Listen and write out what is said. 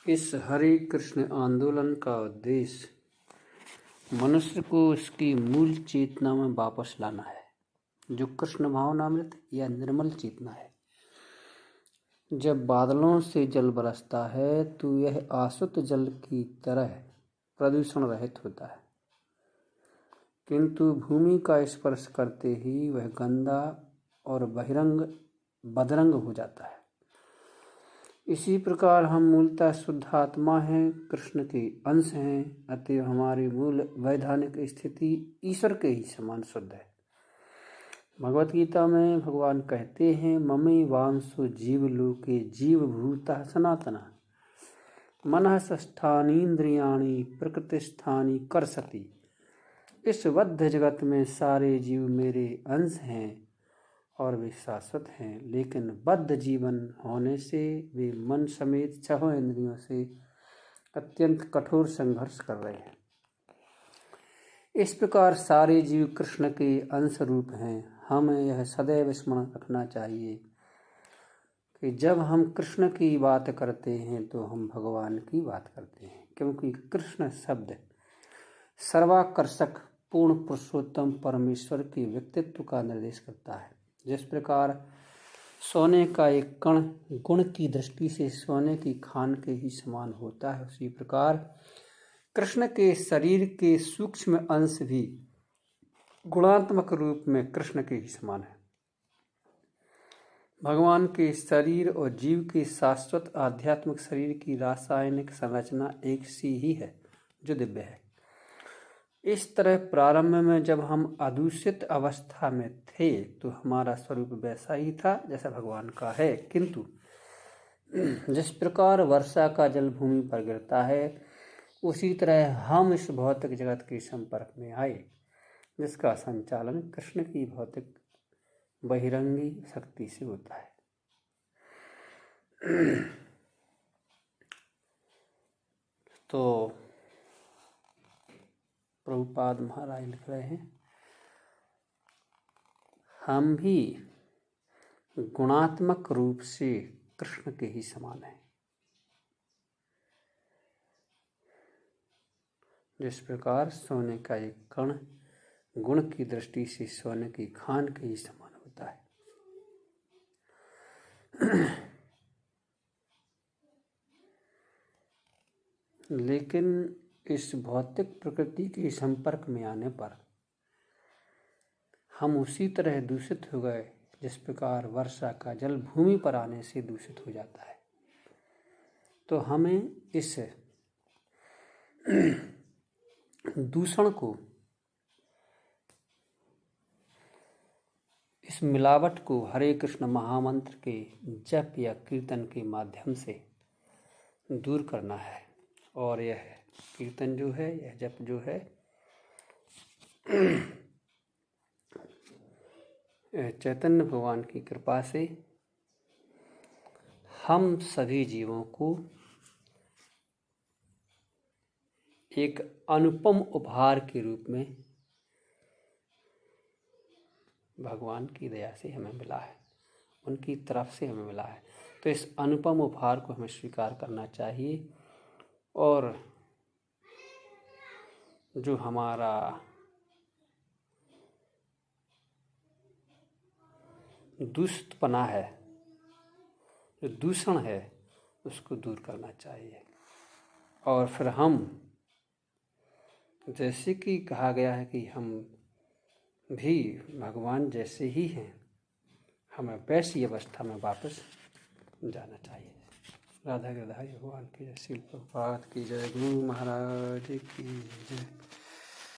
इस हरे कृष्ण आंदोलन का उद्देश्य मनुष्य को उसकी मूल चेतना में वापस लाना है, जो कृष्ण भावनामृत या निर्मल चेतना है। जब बादलों से जल बरसता है तो यह आसुत जल की तरह प्रदूषण रहित होता है, किंतु भूमि का स्पर्श करते ही वह गंदा और बदरंग हो जाता है। इसी प्रकार हम मूलतः शुद्ध आत्मा हैं, कृष्ण के अंश हैं, अतएव हमारी मूल वैधानिक स्थिति ईश्वर के ही समान शुद्ध है। भगवत गीता में भगवान कहते हैं, ममे वांसो जीव लोके जीव भूतः सनातना मनः षष्ठानीन्द्रियाणि प्रकृतिस्थानि कर्षति। इस बद्ध जगत में सारे जीव मेरे अंश हैं और वे शाश्वत हैं, लेकिन बद्ध जीवन होने से वे मन समेत छहों इंद्रियों से अत्यंत कठोर संघर्ष कर रहे हैं। इस प्रकार सारे जीव कृष्ण के अंश रूप हैं। हमें यह सदैव स्मरण रखना चाहिए कि जब हम कृष्ण की बात करते हैं तो हम भगवान की बात करते हैं, क्योंकि कृष्ण शब्द सर्वाकर्षक पूर्ण पुरुषोत्तम परमेश्वर के व्यक्तित्व का निर्देश करता है। जिस प्रकार सोने का एक कण गुण की दृष्टि से सोने की खान के ही समान होता है, उसी प्रकार कृष्ण के शरीर के सूक्ष्म अंश भी गुणात्मक रूप में कृष्ण के ही समान है। भगवान के शरीर और जीव के शाश्वत आध्यात्मिक शरीर की रासायनिक संरचना एक सी ही है, जो दिव्य है। इस तरह प्रारंभ में जब हम अदूषित अवस्था में थे तो हमारा स्वरूप वैसा ही था जैसा भगवान का है, किंतु जिस प्रकार वर्षा का जल भूमि पर गिरता है उसी तरह हम इस भौतिक जगत के संपर्क में आए, जिसका संचालन कृष्ण की भौतिक बहिरंगी शक्ति से होता है। तो प्रभुपाद महाराज लिख रहे हैं, हम भी गुणात्मक रूप से कृष्ण के ही समान हैं। जिस प्रकार सोने का एक कण गुण की दृष्टि से सोने की खान के ही समान होता है। लेकिन इस भौतिक प्रकृति के संपर्क में आने पर हम उसी तरह दूषित हो गए जिस प्रकार वर्षा का जल भूमि पर आने से दूषित हो जाता है। तो हमें इस दूषण को, इस मिलावट को हरे कृष्ण महामंत्र के जप या कीर्तन के माध्यम से दूर करना है। और यह कीर्तन जो है, यह जप जो है, चैतन्य भगवान की कृपा से हम सभी जीवों को एक अनुपम उपहार के रूप में भगवान की दया से हमें मिला है, उनकी तरफ से हमें मिला है। तो इस अनुपम उपहार को हमें स्वीकार करना चाहिए और जो हमारा दुष्टपना है, जो दूषण है, उसको दूर करना चाहिए। और फिर हम, जैसे कि कहा गया है कि हम भी भगवान जैसे ही हैं, हमें वैसी अवस्था में वापस जाना चाहिए। राधा गिरधारी भगवान की जय, श्रील प्रभुपाद की जय, गुरु महाराज की जय।